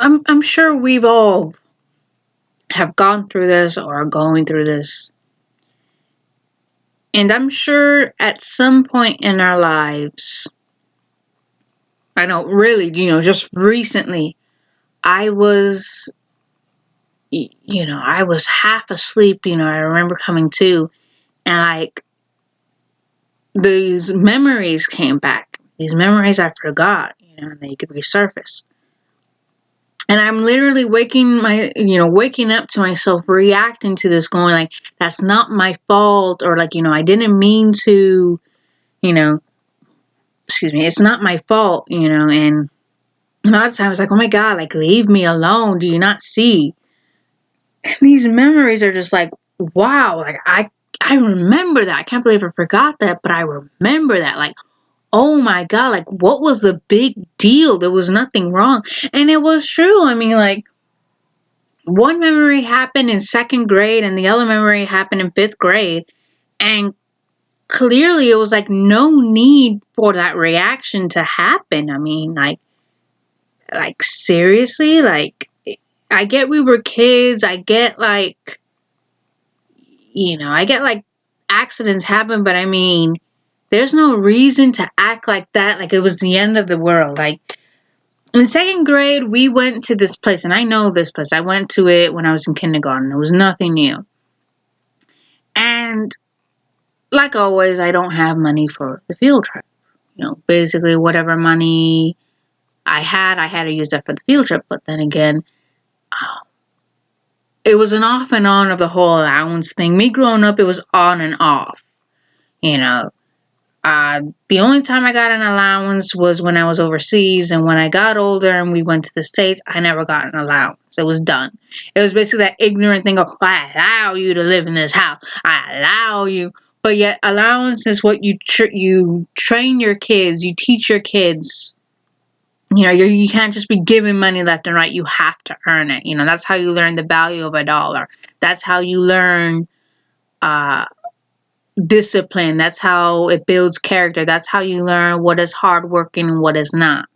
I'm sure we've all have gone through this or are going through this. And I'm sure at some point in our lives, I know really, just recently, I was, I was half asleep, I remember coming to, and like these memories came back. These memories I forgot, and they could resurface. And I'm literally waking up to myself reacting to this, going like, that's not my fault, or like, I didn't mean to, you know, excuse me, it's not my fault, and a lot of times like, oh my God, like leave me alone. Do you not see? And these memories are just like, wow, like I remember that. I can't believe I forgot that, but I remember that. Like, oh my God, like what was the big deal? There was nothing wrong. And it was true. I mean, like, one memory happened in second grade and the other memory happened in fifth grade. And clearly it was like no need for that reaction to happen. I mean, like seriously, like I get we were kids. I get like, I get like accidents happen, but I mean, there's no reason to act like that. Like it was the end of the world. Like in second grade, we went to this place, and I know this place. I went to it when I was in kindergarten. It was nothing new. And like always, I don't have money for the field trip. Basically whatever money I had to use that for the field trip. But then again, it was an off and on of the whole allowance thing. Me growing up, it was on and off. You know, the only time I got an allowance was when I was overseas, and when I got older and we went to the States, I never got an allowance. It was done. It was basically that ignorant thing of, I allow you to live in this house. I allow you. But yet allowance is what you train your kids, you teach your kids. You can't just be giving money left and right. You have to earn it. That's how you learn the value of a dollar. That's how you learn discipline. That's how it builds character. That's how you learn what is hardworking and what is not.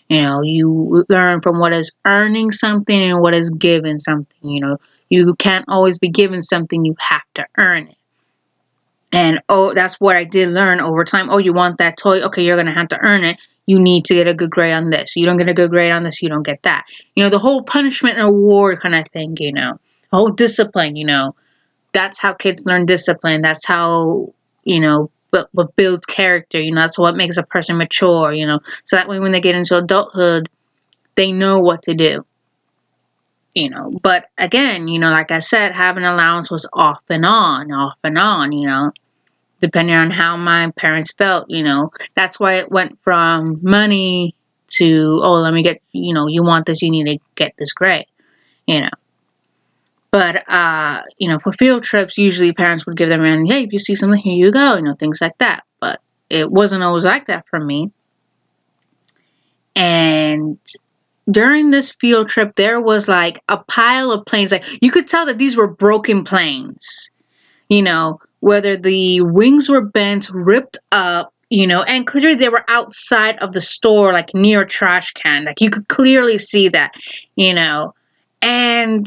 You learn from what is earning something and what is giving something. You can't always be given something. You have to earn it. And that's what I did learn over time. Oh, you want that toy? Okay, you're going to have to earn it. You need to get a good grade on this. You don't get a good grade on this, you don't get that. The whole punishment and reward kind of thing, the whole discipline, that's how kids learn discipline. That's how, what builds character, that's what makes a person mature, so that way when they get into adulthood, they know what to do. But again, like I said, having allowance was off and on, depending on how my parents felt, that's why it went from money to, oh, let me get, you want this, you need to get this grade, But, for field trips, usually parents would give them, and hey, if you see something, here you go, things like that. But it wasn't always like that for me. And during this field trip, there was like a pile of planes. Like you could tell that these were broken planes, whether the wings were bent, ripped up, and clearly they were outside of the store, like near a trash can. Like you could clearly see that, and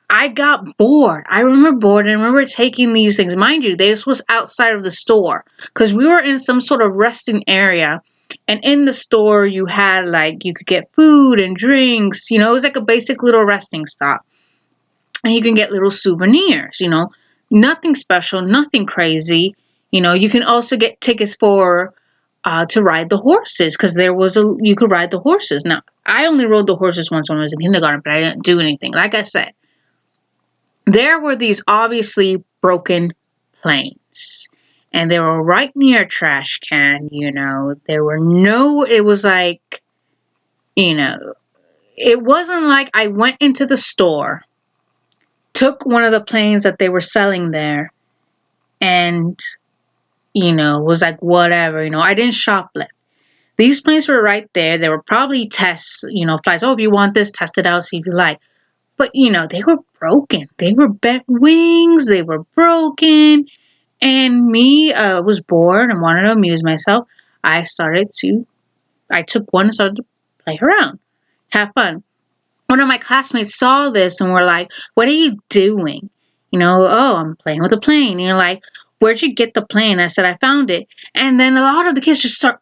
I got bored. I remember bored, and I remember taking these things. Mind you, this was outside of the store because we were in some sort of resting area. And in the store, you had like, you could get food and drinks. It was like a basic little resting stop. And you can get little souvenirs, nothing special, nothing crazy. You can also get tickets for to ride the horses because you could ride the horses. Now, I only rode the horses once when I was in kindergarten, but I didn't do anything. Like I said, there were these obviously broken planes. And they were right near a trash can, It was like, it wasn't like I went into the store, took one of the planes that they were selling there, and, was like, whatever, I didn't shoplift. These planes were right there. They were probably tests, flights. Oh, if you want this, test it out, see if you like. But, they were broken. They were bent wings. They were broken. And me, was bored and wanted to amuse myself. I took one and started to play around, have fun. one of my classmates saw this and were like, "What are you doing?" "Oh, I'm playing with a plane." You're like, "Where'd you get the plane?" I said, "I found it." And then a lot of the kids just start,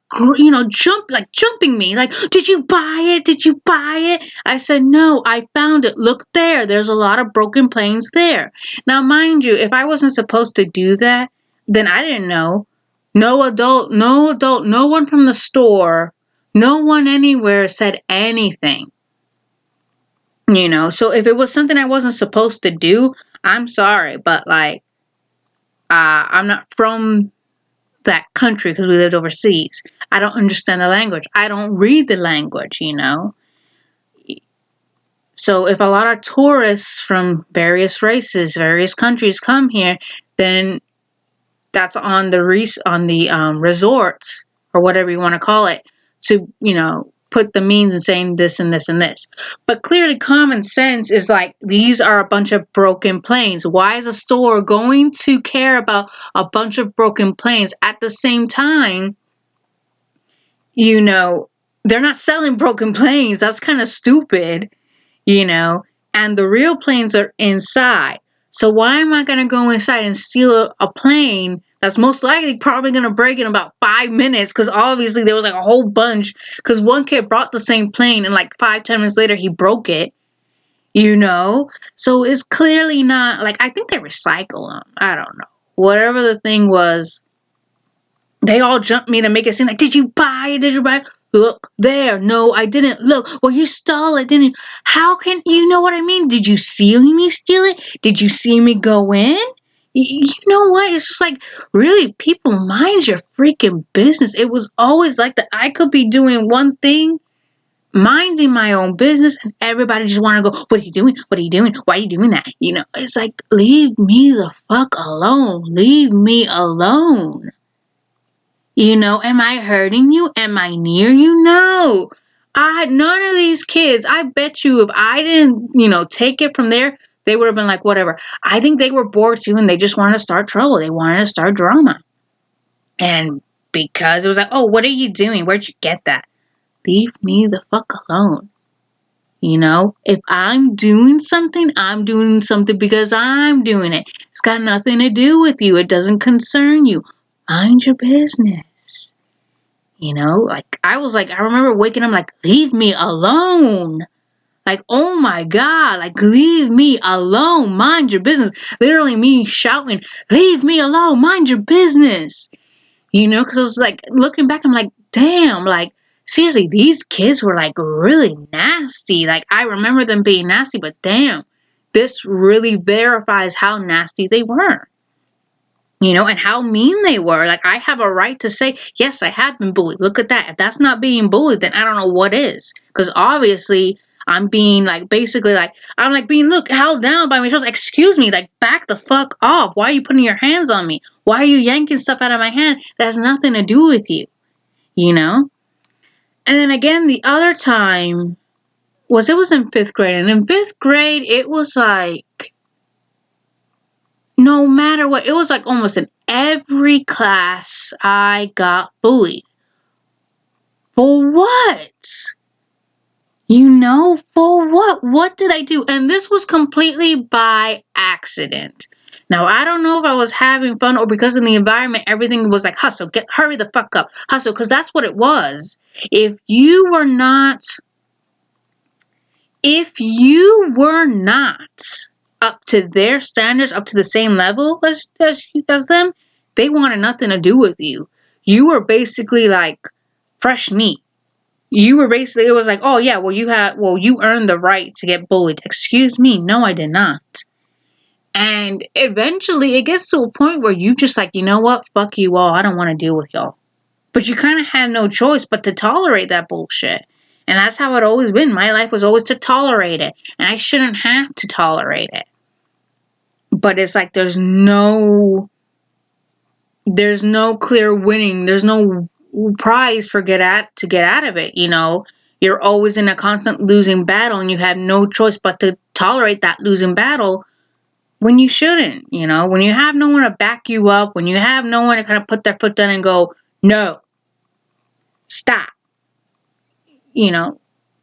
jumping me. Like, "Did you buy it? Did you buy it?" I said, "No, I found it. Look there. There's a lot of broken planes there." Now, mind you, if I wasn't supposed to do that, then I didn't know. No adult, no one from the store, no one anywhere said anything. So if it was something I wasn't supposed to do, I'm sorry, but like, I'm not from that country because we lived overseas. I don't understand the language. I don't read the language. So if a lot of tourists from various races, various countries come here, then that's on the resorts or whatever you want to call it to put the means in saying this and this and this. But clearly common sense is like, these are a bunch of broken planes. Why is a store going to care about a bunch of broken planes? At the same time, they're not selling broken planes. That's kind of stupid. And the real planes are inside. So why am I going to go inside and steal a plane that's most likely probably going to break in about 5 minutes? Because obviously there was like a whole bunch. Because one kid brought the same plane and like 5-10 minutes later he broke it. So it's clearly not like, I think they recycle them. I don't know. Whatever the thing was, they all jumped me to make it seem like, "Did you buy it? Did you buy it? Look there." "No, I didn't." "Look." "Well, you stole it, didn't you?" How can you know what I mean? Did you see me steal it? Did you see me go in? You know what? It's just like, really, people, mind your freaking business. It was always like that. I could be doing one thing, minding my own business, and everybody just want to go, "What are you doing? What are you doing? Why are you doing that?" It's like, leave me the fuck alone. Leave me alone. Am I hurting you? Am I near you? No. None of these kids, I bet you if I didn't, take it from there, they would have been like, whatever. I think they were bored too and they just wanted to start trouble. They wanted to start drama. And because it was like, "Oh, what are you doing? Where'd you get that?" Leave me the fuck alone. If I'm doing something because I'm doing it. It's got nothing to do with you. It doesn't concern you. Mind your business. Like I remember waking up like, "Leave me alone." Like, oh my God, like, leave me alone. Mind your business. Literally me shouting, "Leave me alone. Mind your business." Because I was like, looking back, I'm like, damn, like, seriously, these kids were like really nasty. Like, I remember them being nasty, but damn, this really verifies how nasty they were. And how mean they were. Like, I have a right to say, yes, I have been bullied. Look at that. If that's not being bullied, then I don't know what is. Because obviously, I'm being like, basically, like, I'm like being, held down by my shoulders. Excuse me, like, back the fuck off. Why are you putting your hands on me? Why are you yanking stuff out of my hand that has nothing to do with you? And then again, the other time was in 5th grade. And in 5th grade, it was like, no matter what, it was like almost in every class I got bullied. For what? For what? What did I do? And this was completely by accident. Now, I don't know if I was having fun or because in the environment, everything was like, hustle, hurry the fuck up, hustle, because that's what it was. If you were not up to their standards, up to the same level as them, they wanted nothing to do with you. You were basically like fresh meat. You were basically, it was like, "Oh yeah, you earned the right to get bullied." Excuse me, no, I did not. And eventually it gets to a point where you just like, you know what, fuck you all, I don't want to deal with y'all. But you kind of had no choice but to tolerate that bullshit. And that's how it always been. My life was always to tolerate it. And I shouldn't have to tolerate it. But it's like there's no clear winning. There's no prize to get out of it. You're always in a constant losing battle and you have no choice but to tolerate that losing battle when you shouldn't. When you have no one to back you up, when you have no one to kind of put their foot down and go, "No, stop."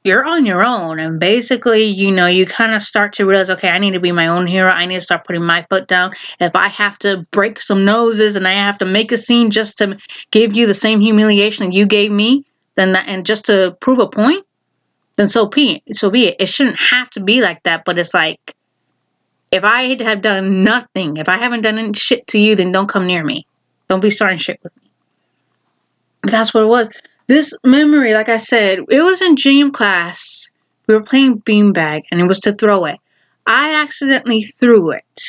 you're on your own. And basically, you kind of start to realize, okay, I need to be my own hero. I need to start putting my foot down. If I have to break some noses and I have to make a scene just to give you the same humiliation that you gave me, then that, and just to prove a point, then so be it. It shouldn't have to be like that, but it's like, if I have done nothing, if I haven't done any shit to you, then don't come near me. Don't be starting shit with me. But that's what it was. This memory, like I said, it was in gym class. We were playing beanbag, and it was to throw it. I accidentally threw it.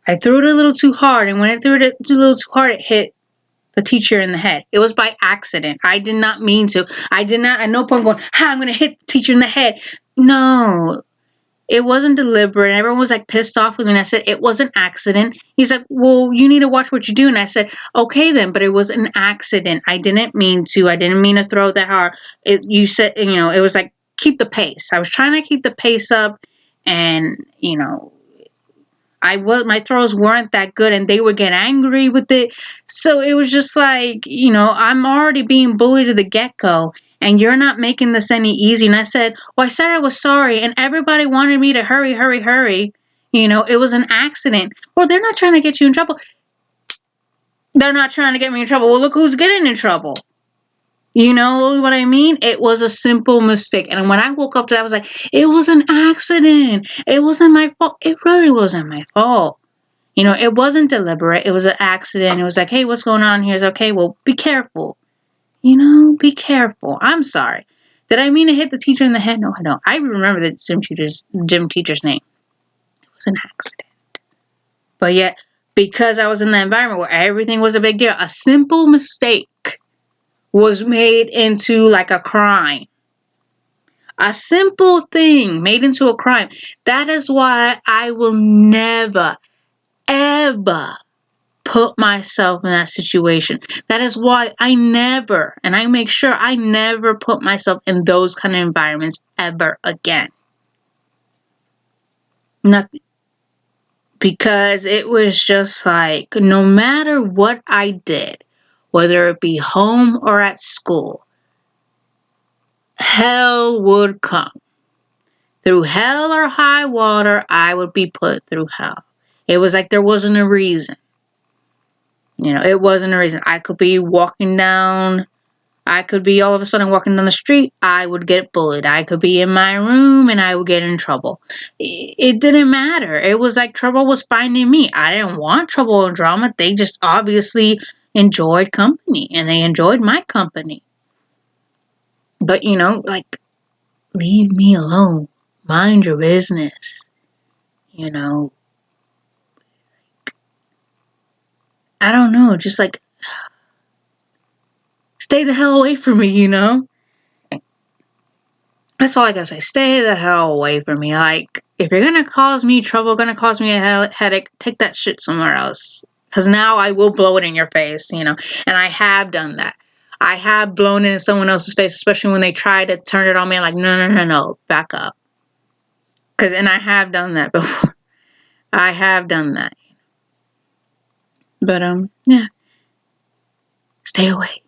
I threw it a little too hard, and when I threw it a little too hard, it hit the teacher in the head. It was by accident. I did not mean to. I did not, at no point going, I'm going to hit the teacher in the head. No. It wasn't deliberate. Everyone was like pissed off with me. And I said, it was an accident. He's like, well, you need to watch what you do. And I said, okay then, but it was an accident. I didn't mean to. I didn't mean to throw that hard. You said, it was like, keep the pace. I was trying to keep the pace up, and, my throws weren't that good, and they would get angry with it. So it was just like, I'm already being bullied to the get-go, and you're not making this any easier. And I said, well, I said I was sorry, and everybody wanted me to hurry, hurry, hurry. It was an accident. Well, they're not trying to get you in trouble. They're not trying to get me in trouble. Well, look who's getting in trouble. You know what I mean? It was a simple mistake. And when I woke up to that, I was like, it was an accident. It wasn't my fault. It really wasn't my fault. It wasn't deliberate. It was an accident. It was like, hey, what's going on here? It's okay. Well, be careful. Be careful. I'm sorry. Did I mean to hit the teacher in the head? No, I don't. I remember the gym teacher's name. It was an accident. But yet, because I was in the environment where everything was a big deal, a simple mistake was made into like a crime. A simple thing made into a crime. That is why I will never, ever put myself in that situation. That is why I never, and I make sure I never put myself in those kind of environments ever again. Nothing. Because it was just like, no matter what I did, whether it be home or at school, hell would come. Through hell or high water, I would be put through hell. It was like there wasn't a reason. It wasn't a reason. I could be walking down. I could be all of a sudden walking down the street. I would get bullied. I could be in my room and I would get in trouble. It didn't matter. It was like trouble was finding me. I didn't want trouble and drama. They just obviously enjoyed company, and they enjoyed my company. But, like, leave me alone. Mind your business. I don't know. Just like, stay the hell away from me, That's all I gotta say. Stay the hell away from me. Like, if you're gonna cause me trouble, gonna cause me a headache, take that shit somewhere else. Because now I will blow it in your face, And I have done that. I have blown it in someone else's face, especially when they try to turn it on me. I'm like, no, back up. And I have done that before. I have done that. But, yeah. Stay away.